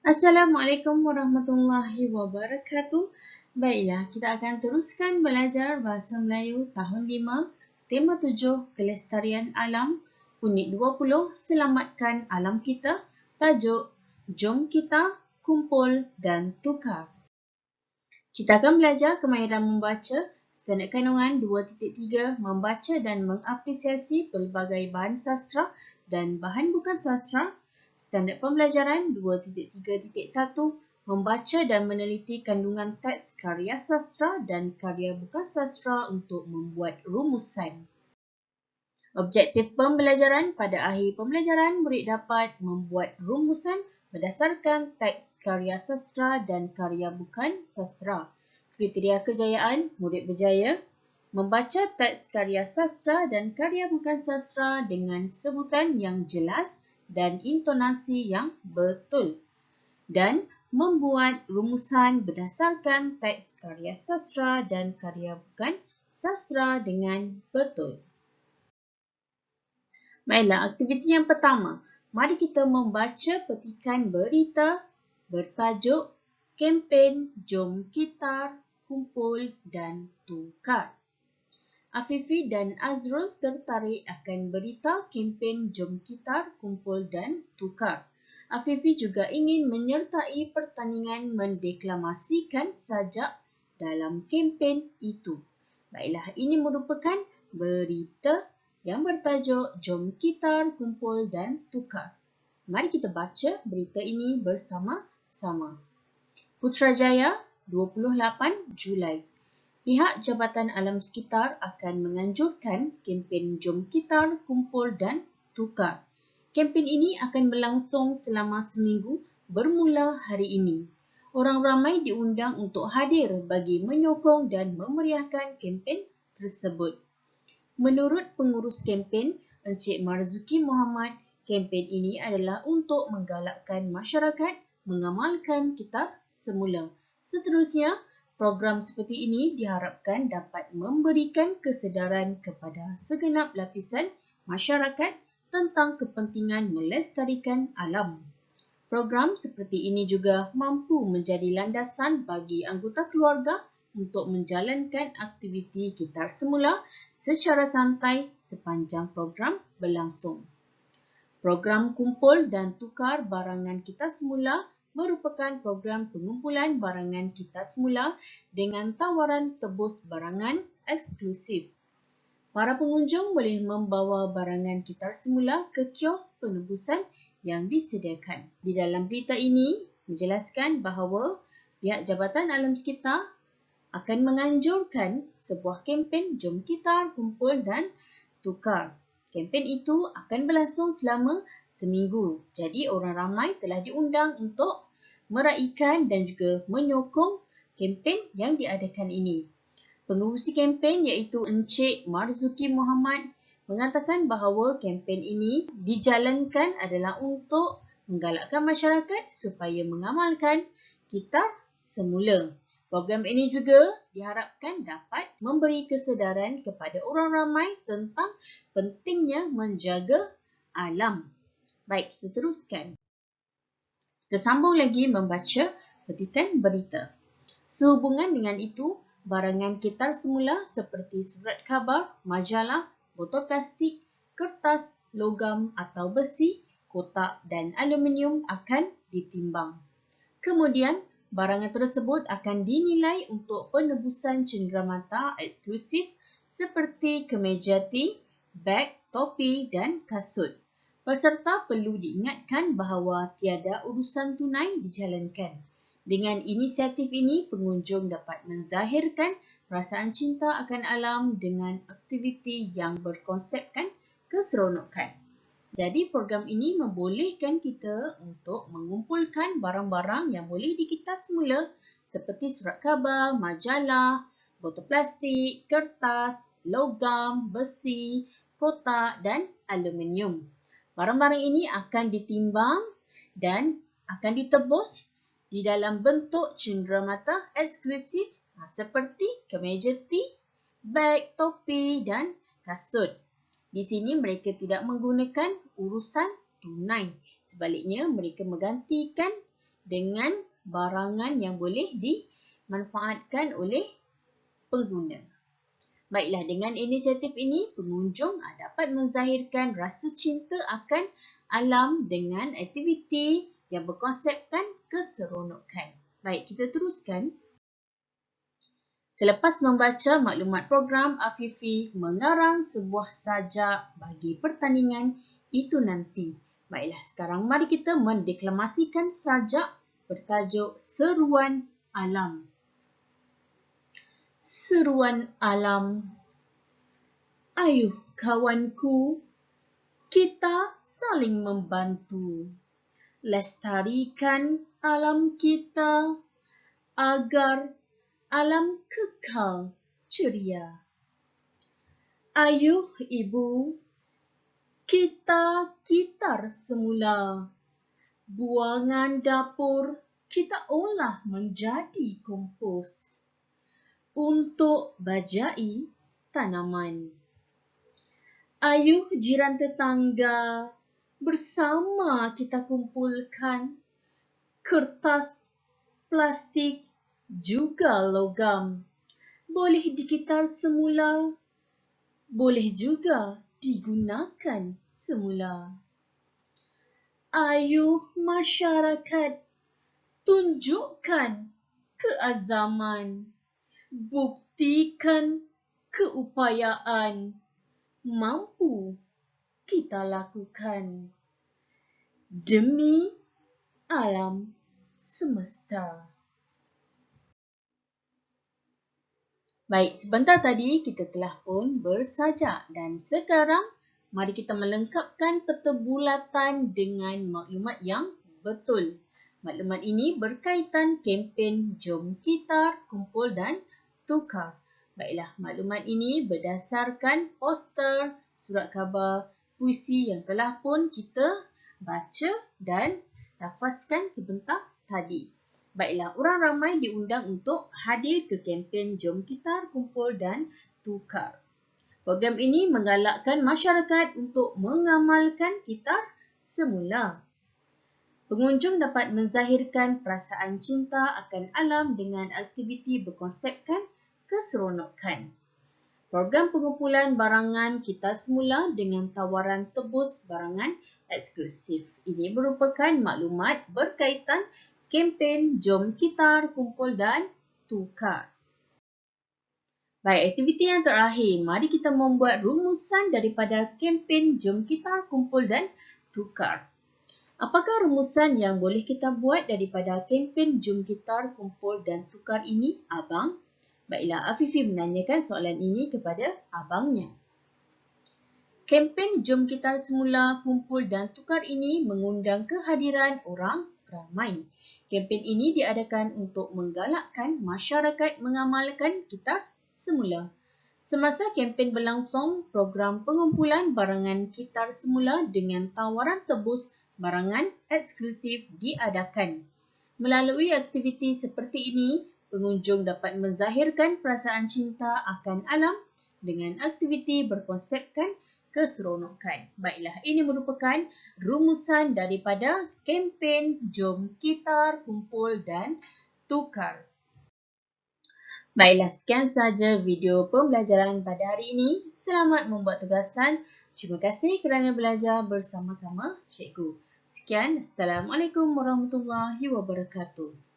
Assalamualaikum warahmatullahi wabarakatuh. Baiklah, kita akan teruskan belajar Bahasa Melayu tahun 5, tema 7, Kelestarian Alam, unit 20, Selamatkan Alam Kita, tajuk Jom Kita Kumpul dan Tukar. Kita akan belajar kemahiran membaca, standard kandungan 2.3, membaca dan mengapresiasi pelbagai bahan sastra dan bahan bukan sastra. Standard pembelajaran 2.3.1, membaca dan meneliti kandungan teks karya sastra dan karya bukan sastra untuk membuat rumusan. Objektif pembelajaran: pada akhir pembelajaran, murid dapat membuat rumusan berdasarkan teks karya sastra dan karya bukan sastra. Kriteria kejayaan: murid berjaya membaca teks karya sastra dan karya bukan sastra dengan sebutan yang jelas dan intonasi yang betul, dan membuat rumusan berdasarkan teks karya sastra dan karya bukan sastra dengan betul. Baiklah, aktiviti yang pertama. Mari kita membaca petikan berita bertajuk Kempen Jom Kita Kumpul dan Tukar. Afifi dan Azrul tertarik akan berita kempen Jom Kita Kumpul dan Tukar. Afifi juga ingin menyertai pertandingan mendeklamasikan sajak dalam kempen itu. Baiklah, ini merupakan berita yang bertajuk Jom Kita Kumpul dan Tukar. Mari kita baca berita ini bersama-sama. Putrajaya, 28 Julai. Pihak Jabatan Alam Sekitar akan menganjurkan kempen Jom Kita Kumpul dan Tukar. Kempen ini akan berlangsung selama seminggu bermula hari ini. Orang ramai diundang untuk hadir bagi menyokong dan memeriahkan kempen tersebut. Menurut pengurus kempen, Encik Marzuki Muhammad, kempen ini adalah untuk menggalakkan masyarakat mengamalkan kitab semula. Seterusnya, program seperti ini diharapkan dapat memberikan kesedaran kepada segenap lapisan masyarakat tentang kepentingan melestarikan alam. Program seperti ini juga mampu menjadi landasan bagi anggota keluarga untuk menjalankan aktiviti kitar semula secara santai sepanjang program berlangsung. Program kumpul dan tukar barangan kitar semula merupakan program pengumpulan barangan kitar semula dengan tawaran tebus barangan eksklusif. Para pengunjung boleh membawa barangan kitar semula ke kios penebusan yang disediakan. Di dalam berita ini menjelaskan bahawa pihak Jabatan Alam Sekitar akan menganjurkan sebuah kempen Jom Kita Kumpul dan Tukar. Kempen itu akan berlangsung selama seminggu. Jadi orang ramai telah diundang untuk meraikan dan juga menyokong kempen yang diadakan ini. Pengerusi kempen iaitu Encik Marzuki Muhammad mengatakan bahawa kempen ini dijalankan adalah untuk menggalakkan masyarakat supaya mengamalkan kitab semula. Program ini juga diharapkan dapat memberi kesedaran kepada orang ramai tentang pentingnya menjaga alam. Baik, kita teruskan. Kita sambung lagi membaca petikan berita. Sehubungan dengan itu, barangan kitar semula seperti surat khabar, majalah, botol plastik, kertas, logam atau besi, kotak dan aluminium akan ditimbang. Kemudian, barangan tersebut akan dinilai untuk penebusan cenderamata eksklusif seperti kemeja tea, beg, topi dan kasut. Peserta perlu diingatkan bahawa tiada urusan tunai dijalankan. Dengan inisiatif ini, pengunjung dapat menzahirkan perasaan cinta akan alam dengan aktiviti yang berkonsepkan keseronokan. Jadi program ini membolehkan kita untuk mengumpulkan barang-barang yang boleh dikitar semula seperti surat khabar, majalah, botol plastik, kertas, logam, besi, kotak dan aluminium. Barang-barang ini akan ditimbang dan akan ditebus di dalam bentuk cenderamata eksklusif seperti kemeja tea, beg, topi dan kasut. Di sini mereka tidak menggunakan urusan tunai. Sebaliknya, mereka menggantikan dengan barangan yang boleh dimanfaatkan oleh pengguna. Baiklah, dengan inisiatif ini, pengunjung dapat menzahirkan rasa cinta akan alam dengan aktiviti yang berkonsepkan keseronokan. Baik, kita teruskan. Selepas membaca maklumat program, Afifi mengarang sebuah sajak bagi pertandingan itu nanti. Baiklah, sekarang mari kita mendeklamasikan sajak bertajuk Seruan Alam. Seruan alam. Ayuh kawanku, kita saling membantu. Lestarikan alam kita agar alam kekal ceria. Ayuh ibu, kita kitar semula. Buangan dapur kita olah menjadi kompos untuk bajai tanaman. Ayuh jiran tetangga, bersama kita kumpulkan kertas, plastik, juga logam. Boleh dikitar semula, boleh juga digunakan semula. Ayuh masyarakat, tunjukkan keazaman, buktikan keupayaan, mampu kita lakukan demi alam semesta. Baik, sebentar tadi kita telah pun bersajak dan sekarang mari kita melengkapkan peta bulatan dengan maklumat yang betul. Maklumat ini berkaitan kempen Jom Kitar, Kumpul dan Tukar. Baiklah, maklumat ini berdasarkan poster, surat khabar, puisi yang telah pun kita baca dan lafazkan sebentar tadi. Baiklah, orang ramai diundang untuk hadir ke kempen Jom Kitar, Kumpul dan Tukar. Program ini menggalakkan masyarakat untuk mengamalkan kitar semula. Pengunjung dapat menzahirkan perasaan cinta akan alam dengan aktiviti berkonsepkan keseronokan. Program pengumpulan barangan kitar semula dengan tawaran tebus barangan eksklusif. Ini merupakan maklumat berkaitan kempen Jom Kitar, Kumpul dan Tukar. Baik, aktiviti yang terakhir, mari kita membuat rumusan daripada kempen Jom Kitar, Kumpul dan Tukar. Apakah rumusan yang boleh kita buat daripada kempen Jom Kitar, Kumpul dan Tukar ini, Abang? Baiklah, Afifi menanyakan soalan ini kepada abangnya. Kempen Jom Kitar semula, Kumpul dan Tukar ini mengundang kehadiran orang ramai. Kempen ini diadakan untuk menggalakkan masyarakat mengamalkan kitar semula. Semasa kempen berlangsung, program pengumpulan barangan kitar semula dengan tawaran tebus barangan eksklusif diadakan. Melalui aktiviti seperti ini, pengunjung dapat menzahirkan perasaan cinta akan alam dengan aktiviti berkonsepkan keseronokan. Baiklah, ini merupakan rumusan daripada kempen Jom Kitar, Kumpul dan Tukar. Baiklah, sekian sahaja video pembelajaran pada hari ini. Selamat membuat tugasan. Terima kasih kerana belajar bersama-sama cikgu. Sekian, Assalamualaikum warahmatullahi wabarakatuh.